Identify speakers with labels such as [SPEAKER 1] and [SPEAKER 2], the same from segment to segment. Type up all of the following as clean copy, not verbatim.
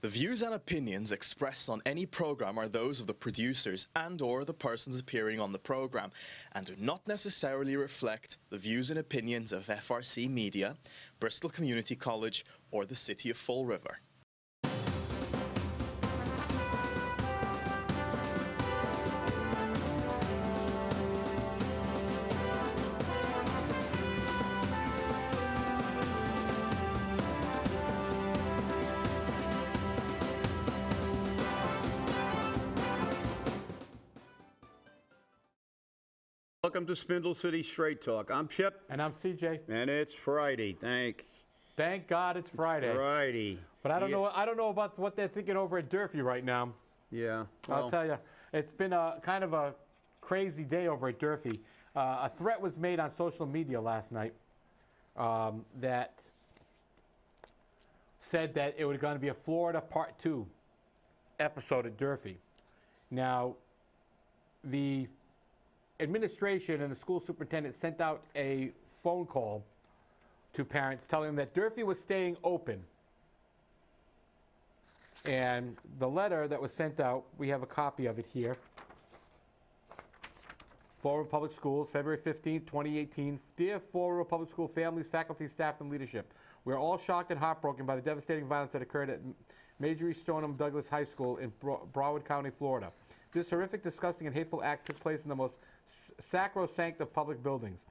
[SPEAKER 1] The views and opinions expressed on any program are those of the producers and/or the persons appearing on the program and do not necessarily reflect the views and opinions of FRC Media, Bristol Community College, or the City of Fall River.
[SPEAKER 2] Welcome to Spindle City Straight Talk. I'm Chip.
[SPEAKER 3] And I'm CJ.
[SPEAKER 2] And it's Friday.
[SPEAKER 3] Thank God it's Friday.
[SPEAKER 2] Friday.
[SPEAKER 3] But I don't know about what they're thinking over at Durfee right now.
[SPEAKER 2] Yeah.
[SPEAKER 3] I'll tell you, it's been a kind of a crazy day over at Durfee. A threat was made on social media last night that said that it was going to be a Florida Part 2 episode at Durfee. Now, the administration and the school superintendent sent out a phone call to parents telling them that Durfee was staying open. And the letter that was sent out, we have a copy of it here. Fall River Public Schools, February 15, 2018. Dear Fall River Public School families, faculty, staff, and leadership, we are all shocked and heartbroken by the devastating violence that occurred at Marjorie Stoneham Douglas High School in Broward County, Florida. This horrific, disgusting, and hateful act took place in the most sacrosanct of public buildings,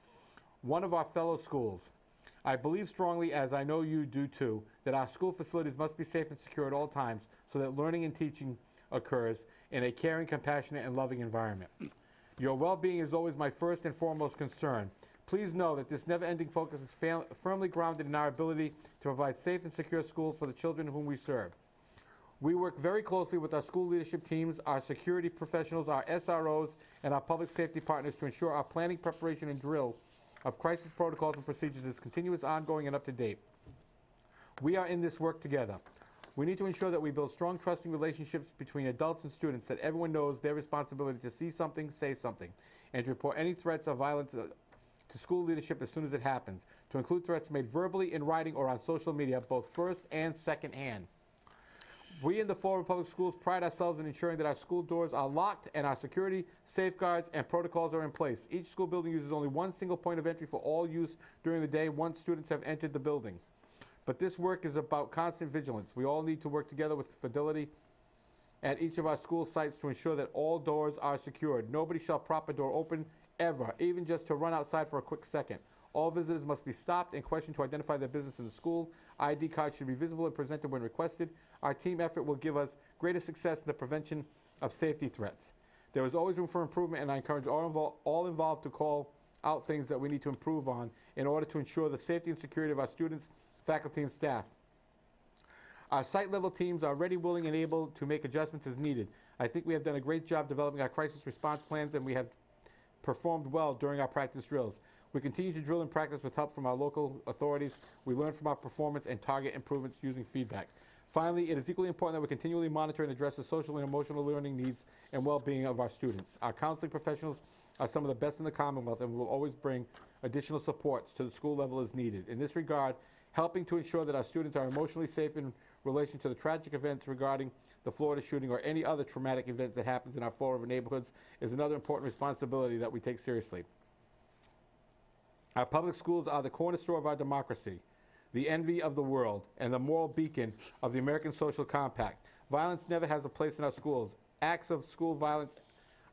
[SPEAKER 3] one of our fellow schools. I believe strongly, as I know you do too, that our school facilities must be safe and secure at all times so that learning and teaching occurs in a caring, compassionate, and loving environment. Your well-being is always my first and foremost concern. Please know that this never-ending focus is firmly grounded in our ability to provide safe and secure schools for the children whom we serve. We work very closely with our school leadership teams, our security professionals, our SROs, and our public safety partners to ensure our planning, preparation, and drill of crisis protocols and procedures is continuous, ongoing, and up to date. We are in this work together. We need to ensure that we build strong, trusting relationships between adults and students, that everyone knows their responsibility to see something, say something, and to report any threats of violence to school leadership as soon as it happens, to include threats made verbally, in writing, or on social media, both first and second hand. We in the Fall River Public Schools pride ourselves in ensuring that our school doors are locked and our security, safeguards, and protocols are in place. Each school building uses only one single point of entry for all use during the day once students have entered the building. But this work is about constant vigilance. We all need to work together with fidelity at each of our school sites to ensure that all doors are secured. Nobody shall prop a door open ever, even just to run outside for a quick second. All visitors must be stopped and questioned to identify their business in the school. ID cards should be visible and presented when requested. Our team effort will give us greater success in the prevention of safety threats. There is always room for improvement, and I encourage all involved to call out things that we need to improve on in order to ensure the safety and security of our students, faculty, and staff. Our site-level teams are ready, willing, and able to make adjustments as needed. I think we have done a great job developing our crisis response plans, and we have performed well during our practice drills. We continue to drill and practice with help from our local authorities. We learn from our performance and target improvements using feedback. Finally, it is equally important that we continually monitor and address the social and emotional learning needs and well-being of our students. Our counseling professionals are some of the best in the Commonwealth, and we will always bring additional supports to the school level as needed. In this regard, helping to ensure that our students are emotionally safe in relation to the tragic events regarding the Florida shooting or any other traumatic events that happens in our Fall River neighborhoods is another important responsibility that we take seriously. Our public schools are the cornerstone of our democracy, the envy of the world, and the moral beacon of the American Social Compact. Violence never has a place in our schools. Acts of school violence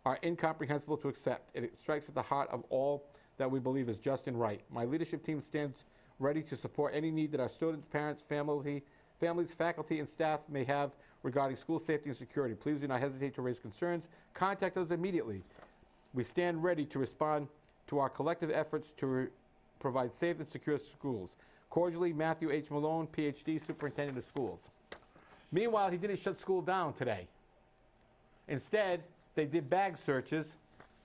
[SPEAKER 3] are incomprehensible to accept. It strikes at the heart of all that we believe is just and right. My leadership team stands ready to support any need that our students, parents, families, faculty, and staff may have regarding school safety and security. Please do not hesitate to raise concerns. Contact us immediately. We stand ready to respond to our collective efforts to provide safe and secure schools. Cordially, Matthew H. Malone, PhD, Superintendent of Schools. Meanwhile, he didn't shut school down today. Instead, they did bag searches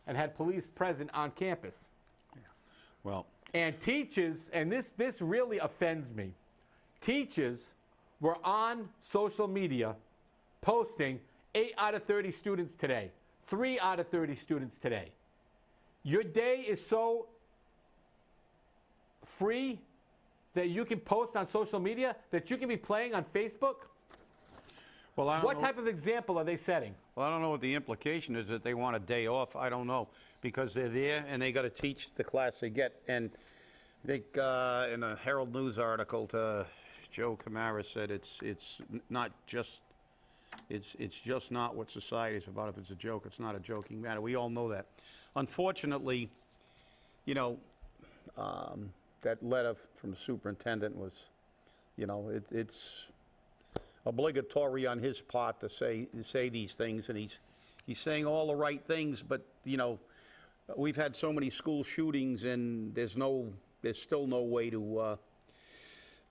[SPEAKER 3] and had police present on campus.
[SPEAKER 2] Yeah. Well,
[SPEAKER 3] and teachers, and this really offends me, teachers were on social media posting 8 out of 30 students today, 3 out of 30 students today. Your day is so free that you can post on social media, that you can be playing on Facebook?
[SPEAKER 2] Well, I don't
[SPEAKER 3] What
[SPEAKER 2] know.
[SPEAKER 3] type of example are they setting?
[SPEAKER 2] Well, I don't know what the implication is that they want a day off. I don't know, because they're there and they got to teach the class they get. And I think in a Herald News article, Joe Camara said it's not just it's just not what society is about. If it's a joke, it's not a joking matter. We all know that. Unfortunately, you know, that letter from the superintendent was, you know, it's obligatory on his part to say these things, and he's saying all the right things, but you know, we've had so many school shootings, and there's still no way to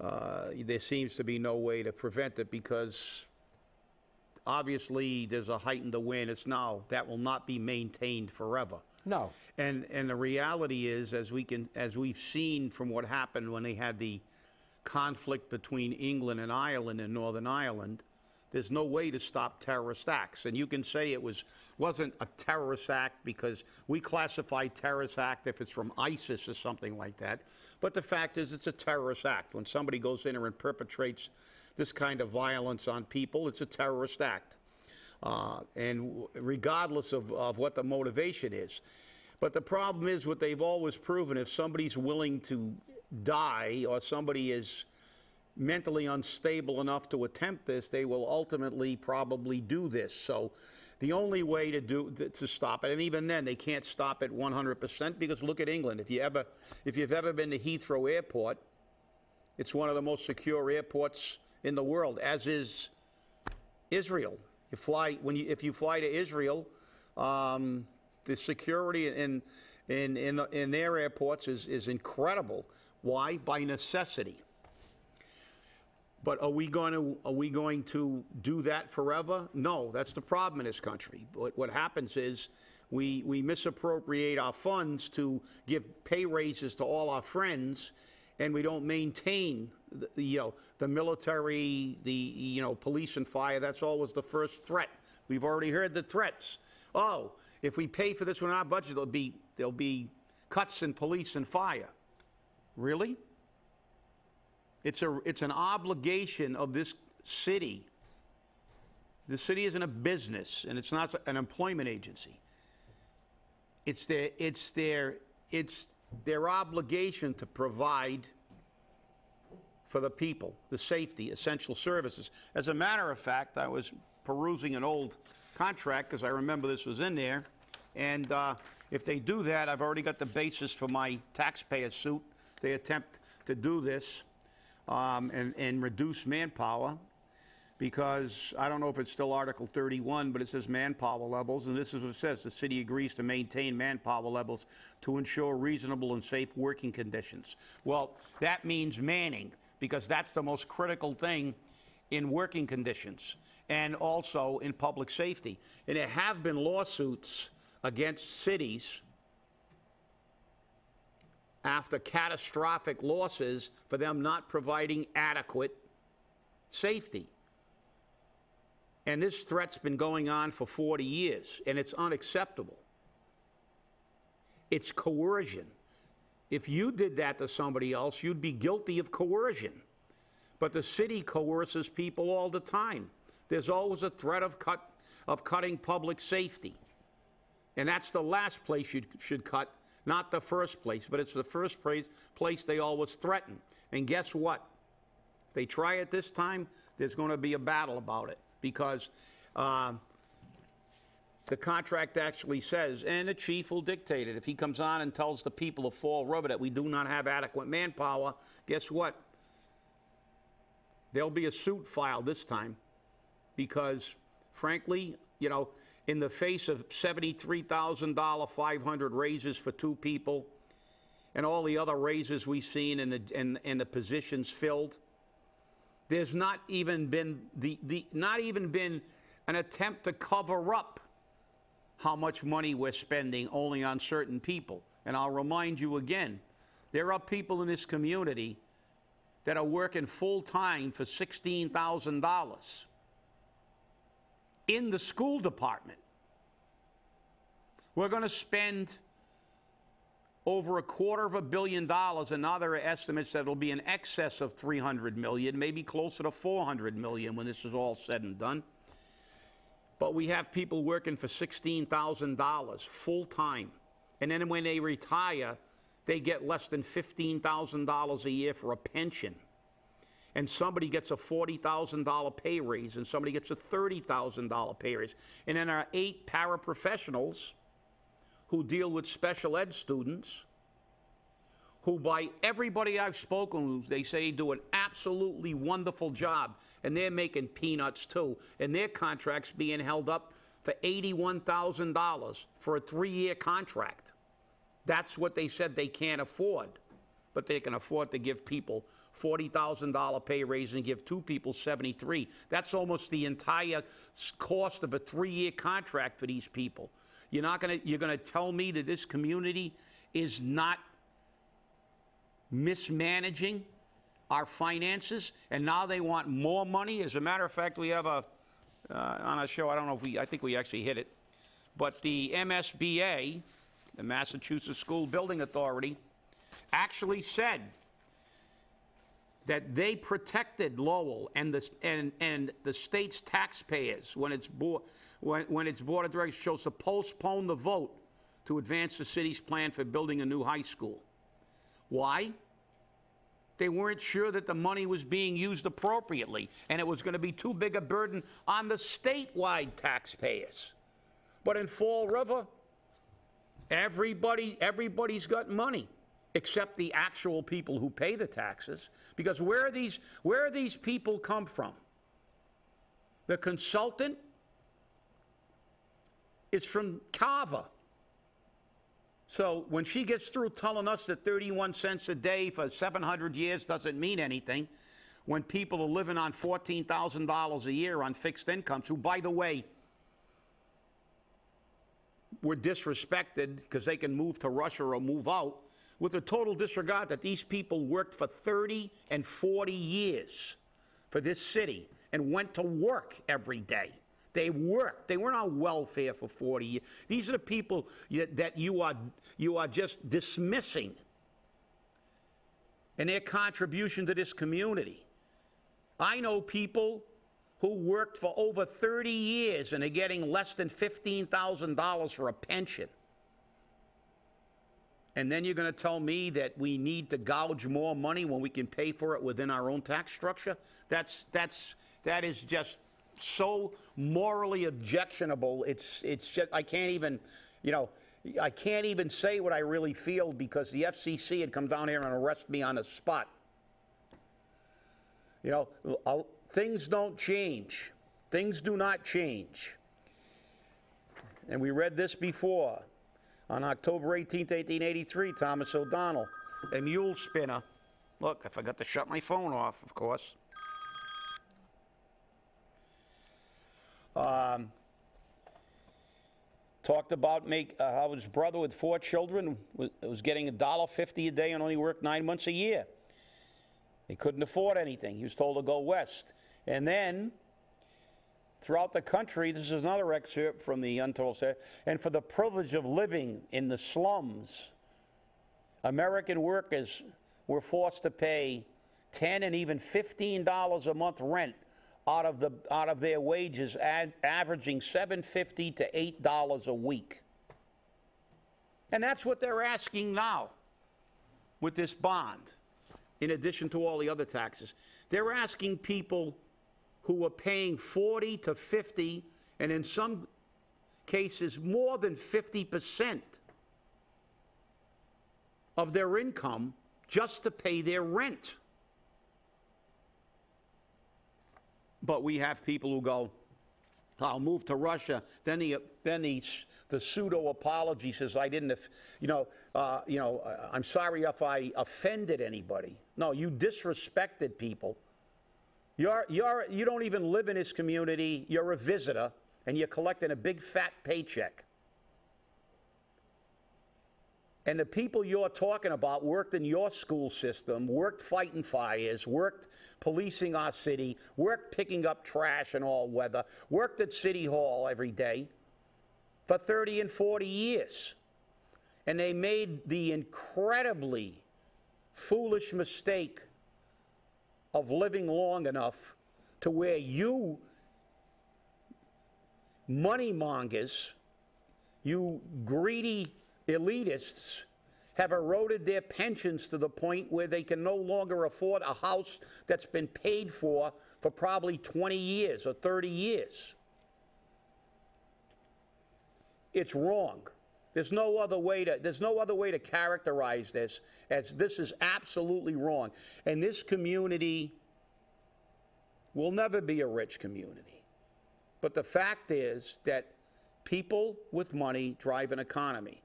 [SPEAKER 2] there seems to be no way to prevent it, because obviously there's a heightened awareness now that will not be maintained forever.
[SPEAKER 3] No.
[SPEAKER 2] And the reality is, as we've seen from what happened when they had the conflict between England and Ireland and Northern Ireland, there's no way to stop terrorist acts. And you can say it wasn't a terrorist act because we classify terrorist act if it's from ISIS or something like that. But the fact is, it's a terrorist act. When somebody goes in there and perpetrates this kind of violence on people, it's a terrorist act. And regardless of what the motivation is. But the problem is, what they've always proven, if somebody's willing to die or somebody is mentally unstable enough to attempt this, they will ultimately probably do this. So the only way to stop it, and even then they can't stop it 100%, because look at England. If you've ever been to Heathrow Airport, it's one of the most secure airports in the world, as is Israel. If you fly to Israel, the security in their airports is incredible. Why? By necessity. But are we going to do that forever? No, that's the problem in this country. What happens is we misappropriate our funds to give pay raises to all our friends, and we don't maintain the military, the police and fire. That's always the first threat. We've already heard the threats. Oh, if we pay for this one in our budget, there'll be cuts in police and fire. Really? It's an obligation of this city. The city isn't a business, and it's not an employment agency. It's their obligation to provide for the people, the safety, essential services. As a matter of fact, I was perusing an old contract, because I remember this was in there, and if they do that, I've already got the basis for my taxpayer suit. They attempt to do this and reduce manpower, because I don't know if it's still Article 31, but it says manpower levels, and this is what it says: the city agrees to maintain manpower levels to ensure reasonable and safe working conditions. Well, that means manning, because that's the most critical thing in working conditions and also in public safety. And there have been lawsuits against cities after catastrophic losses for them not providing adequate safety. And this threat's been going on for 40 years, and it's unacceptable. It's coercion. If you did that to somebody else, you'd be guilty of coercion. But the city coerces people all the time. There's always a threat of cutting public safety. And that's the last place you should cut, not the first place. But it's the first place they always threaten. And guess what? If they try it this time, there's going to be a battle about it. Because the contract actually says, and the chief will dictate it. If he comes on and tells the people of Fall River that we do not have adequate manpower, guess what? There'll be a suit filed this time. Because, frankly, in the face of $73,000, 500 raises for 2 people, and all the other raises we've seen and the positions filled, there's not even been an attempt to cover up how much money we're spending only on certain people. And I'll remind you again, there are people in this community that are working full-time for $16,000 in the school department. We're going to spend over $250 million, and now there are estimates that it'll be in excess of $300 million, maybe closer to $400 million when this is all said and done. But we have people working for $16,000 full-time. And then when they retire, they get less than $15,000 a year for a pension. And somebody gets a $40,000 pay raise, and somebody gets a $30,000 pay raise. And then our 8 paraprofessionals who deal with special ed students, who by everybody I've spoken to, they say do an absolutely wonderful job, and they're making peanuts too, and their contract's being held up for $81,000 for a 3-year contract. That's what they said they can't afford, but they can afford to give people $40,000 pay raise and give 2 people $73,000. That's almost the entire cost of a 3-year contract for these people. You're gonna tell me that this community is not mismanaging our finances, and now they want more money? As a matter of fact, we have on our show, I think we actually hit it, but the MSBA, the Massachusetts School Building Authority, actually said that they protected Lowell and the state's taxpayers when its board of directors chose to postpone the vote to advance the city's plan for building a new high school. Why? They weren't sure that the money was being used appropriately, and it was going to be too big a burden on the statewide taxpayers. But in Fall River, everybody's got money, except the actual people who pay the taxes. Because where are these people come from? The consultant is from Carver. So when she gets through telling us that 31 cents a day for 700 years doesn't mean anything, when people are living on $14,000 a year on fixed incomes, who, by the way, were disrespected because they can move to Russia or move out, with a total disregard that these people worked for 30 and 40 years for this city and went to work every day. They worked. They weren't on welfare for 40 years. These are the people that you are just dismissing and their contribution to this community. I know people who worked for over 30 years and are getting less than $15,000 for a pension. And then you're going to tell me that we need to gouge more money when we can pay for it within our own tax structure? That is just so morally objectionable. It's just, I can't even, I can't even say what I really feel, because the FCC had come down here and arrest me on the spot. Things don't change. Things do not change. And we read this before. On October 18th, 1883, Thomas O'Donnell, a mule spinner. Look, I forgot to shut my phone off, of course. Talked about how his brother with 4 children was getting $1.50 a day and only worked 9 months a year. He couldn't afford anything. He was told to go west. And then, throughout the country, this is another excerpt from the Untold Story, and for the privilege of living in the slums, American workers were forced to pay $10 and even $15 a month rent out of their wages, averaging $7.50 to $8 a week. And that's what they're asking now with this bond, in addition to all the other taxes. They're asking people who are paying 40 to 50, and in some cases more than 50% of their income just to pay their rent. But we have people who go, I'll move to Russia. Then the pseudo apology says, I didn't, I'm sorry if I offended anybody. No, you disrespected people. You don't even live in this community. You're a visitor, and you're collecting a big fat paycheck. And the people you're talking about worked in your school system, worked fighting fires, worked policing our city, worked picking up trash in all weather, worked at City Hall every day for 30 and 40 years. And they made the incredibly foolish mistake of living long enough to where you money mongers, you greedy elitists, have eroded their pensions to the point where they can no longer afford a house that's been paid for probably 20 years or 30 years. It's wrong. There's no other way to characterize this, as this is absolutely wrong. And this community will never be a rich community. But the fact is that people with money drive an economy.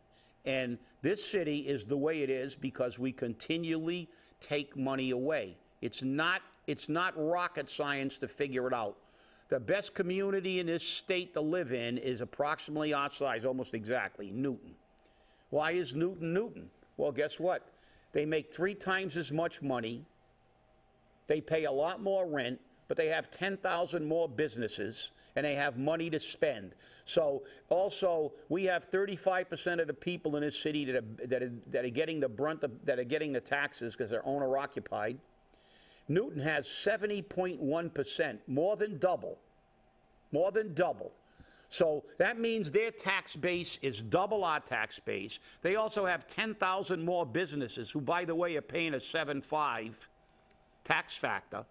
[SPEAKER 2] And this city is the way it is because we continually take money away. It's not rocket science to figure it out. The best community in this state to live in is approximately our size, almost exactly, Newton. Why is Newton Newton? Well, guess what? They make 3 times as much money. They pay a lot more rent, but they have 10,000 more businesses, and they have money to spend. So also, we have 35% of the people in this city that are getting the brunt of, that are getting the taxes because they're owner occupied. Newton has 70.1%, more than double. More than double. So that means their tax base is double our tax base. They also have 10,000 more businesses who, by the way, are paying a 7.5 tax factor,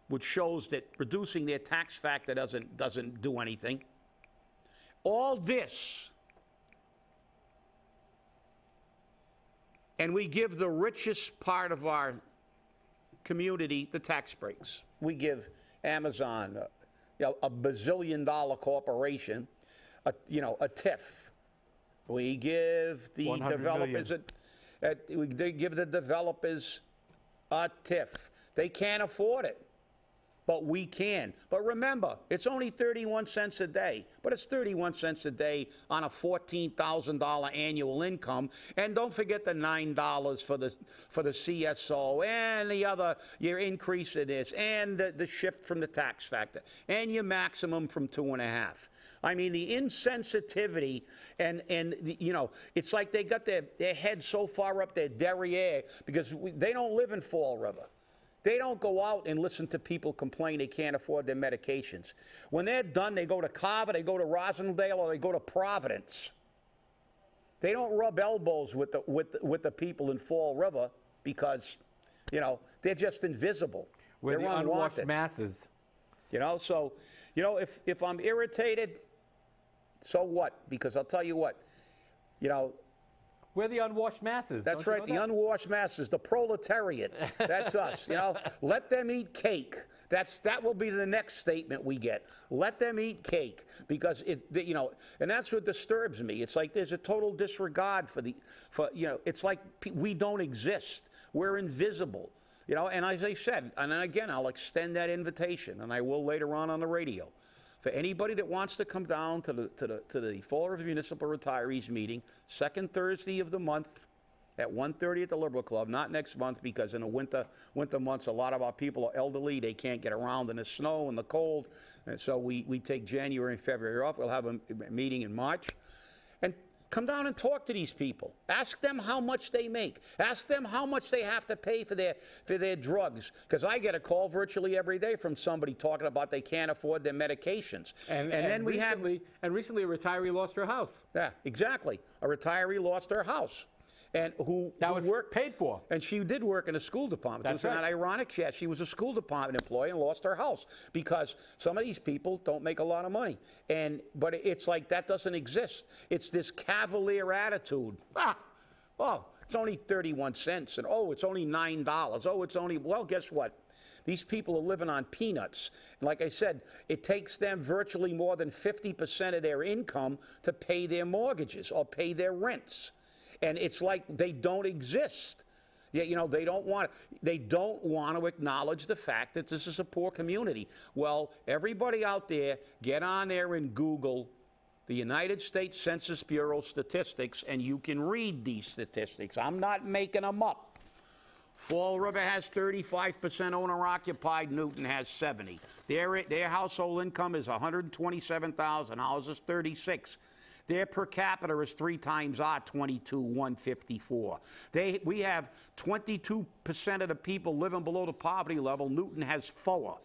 [SPEAKER 2] which shows that reducing their tax factor doesn't do anything. All this, and we give the richest part of our community the tax breaks. We give Amazon, a bazillion-dollar corporation, a TIF. We give the developers they give the developers a TIF. They can't afford it, but we can. But remember, it's only 31 cents a day, but it's 31 cents a day on a $14,000 annual income. And don't forget the $9 for the CSO and the other, your increase in this, and the shift from the tax factor, and your maximum from 2.5. I mean, the insensitivity, and it's like they got their head so far up their derriere because they don't live in Fall River. They don't go out and listen to people complain they can't afford their medications. When they're done, they go to Carver, they go to Rosendale, or they go to Providence. They don't rub elbows with the people in Fall River because, they're just invisible.
[SPEAKER 3] We're
[SPEAKER 2] they're
[SPEAKER 3] the
[SPEAKER 2] unwanted.
[SPEAKER 3] unwashed masses.
[SPEAKER 2] So, if I'm irritated, so what? Because I'll tell you what,
[SPEAKER 3] We're the unwashed masses.
[SPEAKER 2] That's right, the unwashed masses, the proletariat. That's us. Let them eat cake. That will be the next statement we get. Let them eat cake, because and that's what disturbs me. It's like there's a total disregard for it's like we don't exist. We're invisible. And as I said, and again, I'll extend that invitation, and I will later on the radio. For anybody that wants to come down to the Fall River Municipal Retirees meeting, second Thursday of the month at 1:30 at the Liberal Club, not next month, because in the winter months, a lot of our people are elderly. They can't get around in the snow and the cold. And so we take January and February off. We'll have a meeting in March. And come down and talk to these people. Ask them how much they make. Ask them how much they have to pay for their drugs. Because I get a call virtually every day from somebody talking about they can't afford their medications. And then recently
[SPEAKER 3] a retiree lost her house.
[SPEAKER 2] Yeah, exactly. A retiree lost her house. And who
[SPEAKER 3] was paid for.
[SPEAKER 2] And she did work in a school department.
[SPEAKER 3] That's
[SPEAKER 2] Isn't that ironic? Yeah, she was a school department employee and lost her house because some of these people don't make a lot of money. But it's like that doesn't exist. It's this cavalier attitude. It's only 31 cents, and it's only $9. Well, guess what? These people are living on peanuts. And like I said, it takes them virtually more than 50% of their income to pay their mortgages or pay their rents. And it's like they don't exist. They don't want to acknowledge the fact that this is a poor community. Well, everybody out there, get on there and Google the United States Census Bureau statistics, and you can read these statistics. I'm not making them up. Fall River has 35% owner-occupied. Newton has 70%. Their household income is $127,000. Ours is $36,000. Their per capita is 3 times our 22,154. We have 22% of the people living below the poverty level. Newton has 4.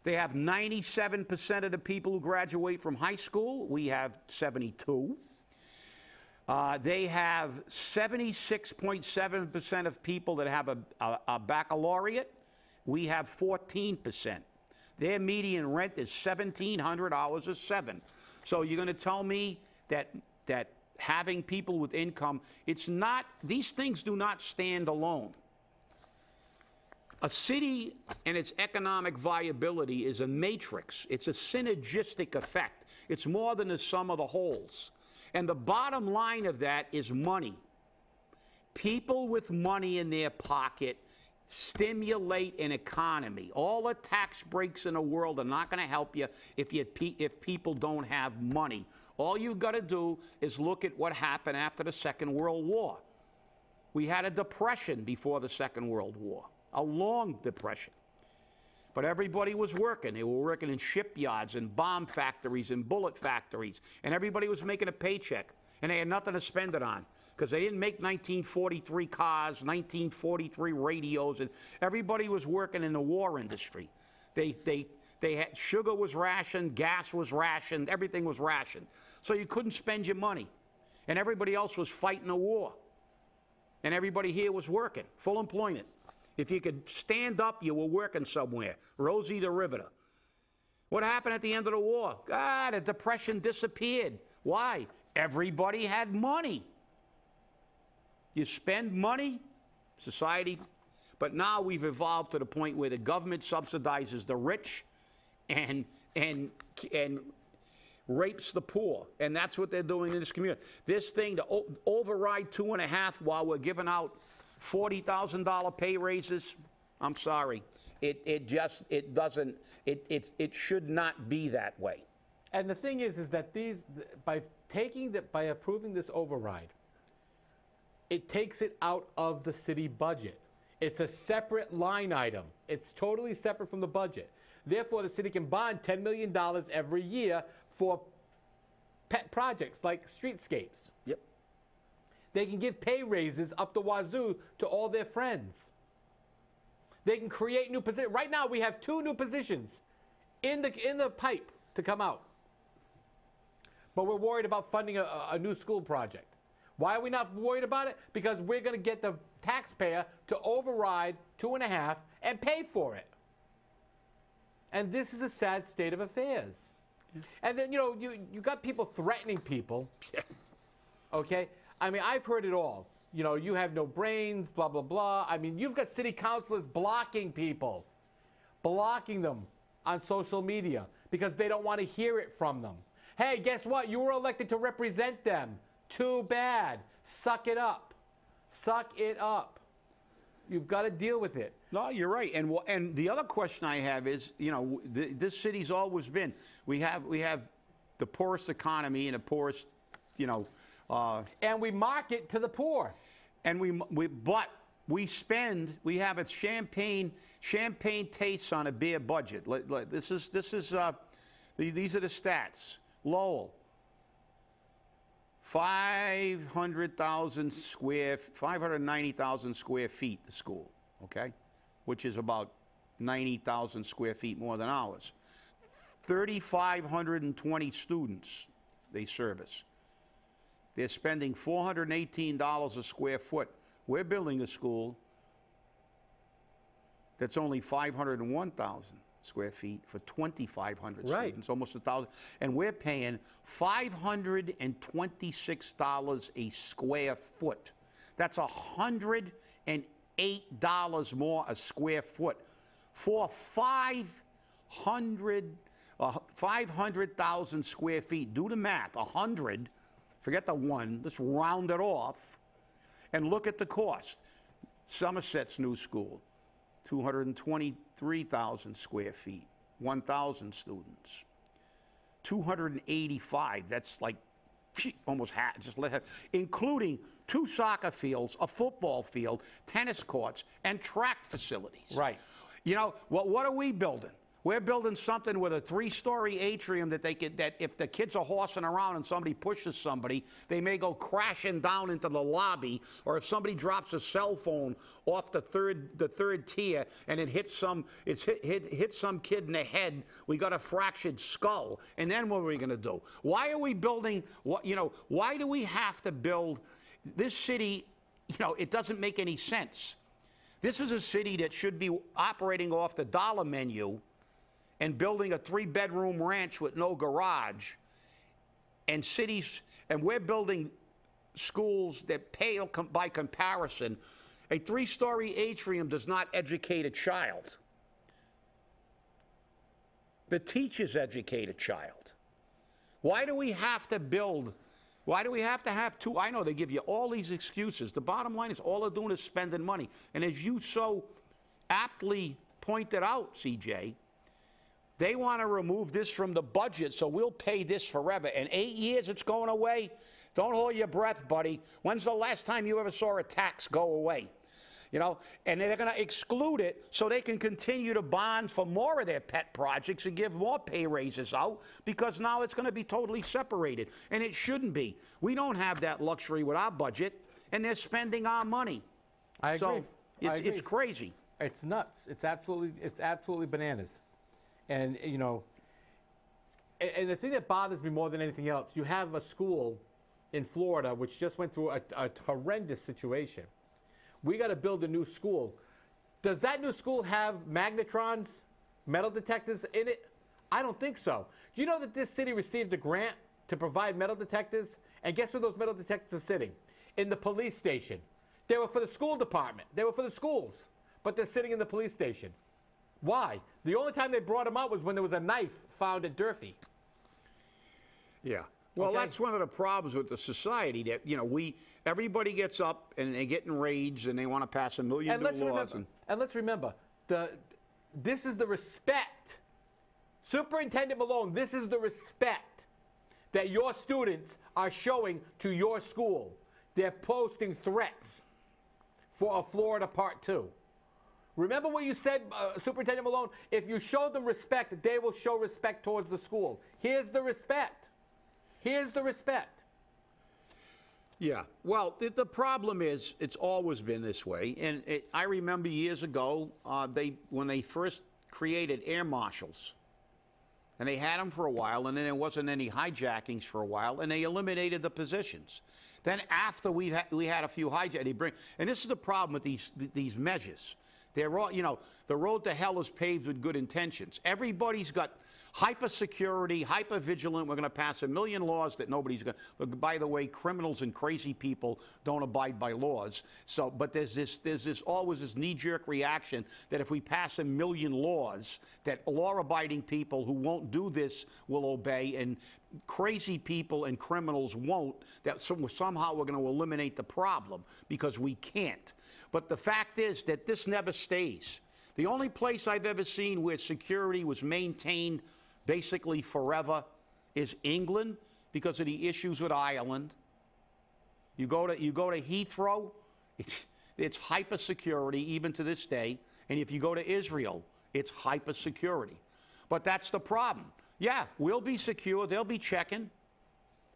[SPEAKER 2] They have 97% of the people who graduate from high school. We have 72. They have 76.7% of people that have a baccalaureate. We have 14%. Their median rent is $1,700 a seven. So you're going to tell me that having people with income, it's not, these things do not stand alone. A city and its economic viability is a matrix. It's a synergistic effect. It's more than the sum of the wholes. And the bottom line of that is money. People with money in their pocket stimulate an economy. All the tax breaks in the world are not going to help you if people don't have money. All you've got to do is look at what happened after the Second World War. We had a depression before the Second World War, a long depression. But everybody was working. They were working in shipyards and bomb factories and bullet factories, and everybody was making a paycheck, and they had nothing to spend it on because they didn't make 1943 cars, 1943 radios, and everybody was working in the war industry. They had, sugar was rationed, gas was rationed, everything was rationed. So you couldn't spend your money, and everybody else was fighting a war, and everybody here was working, full employment. If you could stand up, you were working somewhere. Rosie the Riveter. What happened at the end of the war? The Depression disappeared. Why? Everybody had money. You spend money, society. But now we've evolved to the point where the government subsidizes the rich and rapes the poor. And that's what they're doing in this community. This thing to override 2.5 while we're giving out $40,000 pay raises, I'm sorry. It should not be that way.
[SPEAKER 3] And the thing is that by approving this override, it takes it out of the city budget. It's a separate line item. It's totally separate from the budget. Therefore, the city can bond $10 million every year for pet projects like streetscapes.
[SPEAKER 2] Yep.
[SPEAKER 3] They can give pay raises up the wazoo to all their friends. They can create new positions. Right now, we have 2 new positions in the pipe to come out. But we're worried about funding a new school project. Why are we not worried about it? Because we're going to get the taxpayer to override 2.5 and pay for it. And this is a sad state of affairs. Yeah. And then, you got people threatening people. Okay? I mean, I've heard it all. You have no brains, blah, blah, blah. I mean, you've got city councilors blocking people, blocking them on social media because they don't want to hear it from them. Hey, guess what? You were elected to represent them. Too bad. Suck it up. Suck it up. You've got to deal with it.
[SPEAKER 2] No, you're right. And the other question I have is, this city's always been, we have the poorest economy and the poorest,
[SPEAKER 3] and we market to the poor.
[SPEAKER 2] And we have a champagne tastes on a beer budget. These are the stats. Lowell, 590,000 square feet, the school, okay? Which is about 90,000 square feet more than ours. 3,520 students they service. They're spending $418 a square foot. We're building a school that's only 501,000 square feet for 2,500 students, almost 1,000. And we're paying $526 a square foot. That's $108 more a square foot for 500,000 square feet. Do the math. 100. Forget the 1. Let's round it off and look at the cost. Somerset's new school, 223,000 square feet, 1,000 students. 285, that's like almost half, including 2 soccer fields, a football field, tennis courts, and track facilities.
[SPEAKER 3] Right.
[SPEAKER 2] What are we building? We're building something with a 3-story atrium that that if the kids are horsing around and somebody pushes somebody, they may go crashing down into the lobby, or if somebody drops a cell phone off the third tier and it hits some kid in the head, we got a fractured skull. And then what are we going to do? Why are we building? Why do we have to build this city? It doesn't make any sense. This is a city that should be operating off the dollar menu and building a 3-bedroom ranch with no garage, and we're building schools that pale by comparison. A 3-story atrium does not educate a child. The teachers educate a child. Why do we have to have two? I know they give you all these excuses. The bottom line is all they're doing is spending money. And as you so aptly pointed out, CJ, they want to remove this from the budget, so we'll pay this forever. In 8 years, it's going away. Don't hold your breath, buddy. When's the last time you ever saw a tax go away? And they're going to exclude it so they can continue to bond for more of their pet projects and give more pay raises out, because now it's going to be totally separated. And it shouldn't be. We don't have that luxury with our budget, and they're spending our money.
[SPEAKER 3] I agree.
[SPEAKER 2] So it's crazy.
[SPEAKER 3] It's nuts. It's absolutely bananas. And, and the thing that bothers me more than anything else, you have a school in Florida which just went through a horrendous situation. We got to build a new school. Does that new school have magnetrons, metal detectors in it? I don't think so. Do you know that this city received a grant to provide metal detectors? And guess where those metal detectors are sitting? In the police station. They were for the school department. They were for the schools. But they're sitting in the police station. Why? The only time they brought them out was when there was a knife found at Durfee.
[SPEAKER 2] Yeah. Well,
[SPEAKER 3] Okay.
[SPEAKER 2] That's one of the problems with the society, that, everybody gets up and they get enraged and they want to pass a million new laws.
[SPEAKER 3] And let's remember, this is the respect. Superintendent Malone, this is the respect that your students are showing to your school. They're posting threats for a Florida Part 2. Remember what you said, Superintendent Malone? If you show them respect, they will show respect towards the school. Here's the respect. Here's the respect.
[SPEAKER 2] Yeah. Well, the problem is it's always been this way. And I remember years ago, when they first created air marshals, and they had them for a while, and then there wasn't any hijackings for a while, and they eliminated the positions. Then after we had a few hijackings, and this is the problem with these measures. They're all, the road to hell is paved with good intentions. Everybody's got hyper-security, hyper-vigilant. We're going to pass a million laws that nobody's going to. By the way, criminals and crazy people don't abide by laws. So, but there's always this knee-jerk reaction that if we pass a million laws, that law-abiding people who won't do this will obey, and crazy people and criminals won't. That somehow we're going to eliminate the problem, because we can't. But the fact is that this never stays. The only place I've ever seen where security was maintained basically forever is England, because of the issues with Ireland. You go to Heathrow, it's hyper security even to this day. And if you go to Israel, it's hyper security. But that's the problem. Yeah, we'll be secure. They'll be checking.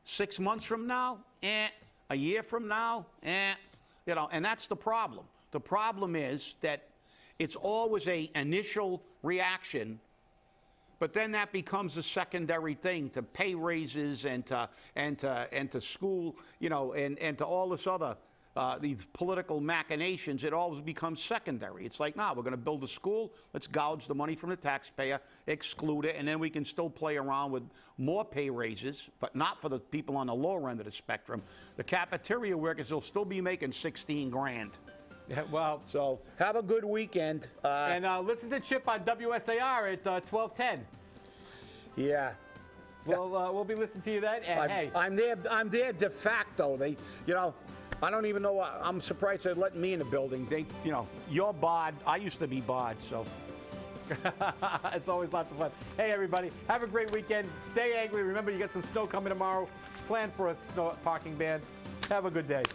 [SPEAKER 2] 6 months from now, a year from now, and that's the problem. The problem is that it's always an initial reaction, but then that becomes a secondary thing to pay raises and to school, and to all this other these political machinations. It always becomes secondary. It's like, we're going to build a school. Let's gouge the money from the taxpayer, exclude it, and then we can still play around with more pay raises, but not for the people on the lower end of the spectrum. The cafeteria workers will still be making 16 grand.
[SPEAKER 3] Yeah, well,
[SPEAKER 2] so have a good weekend.
[SPEAKER 3] And listen to Chip on WSAR at 12:10.
[SPEAKER 2] Yeah.
[SPEAKER 3] We'll be listening to you then. And hey,
[SPEAKER 2] I'm there de facto. They, I don't even know. I'm surprised they're letting me in the building. They, you're barred. I used to be barred, so.
[SPEAKER 3] It's always lots of fun. Hey, everybody, have a great weekend. Stay angry. Remember, you got some snow coming tomorrow. Plan for a snow parking ban. Have a good day.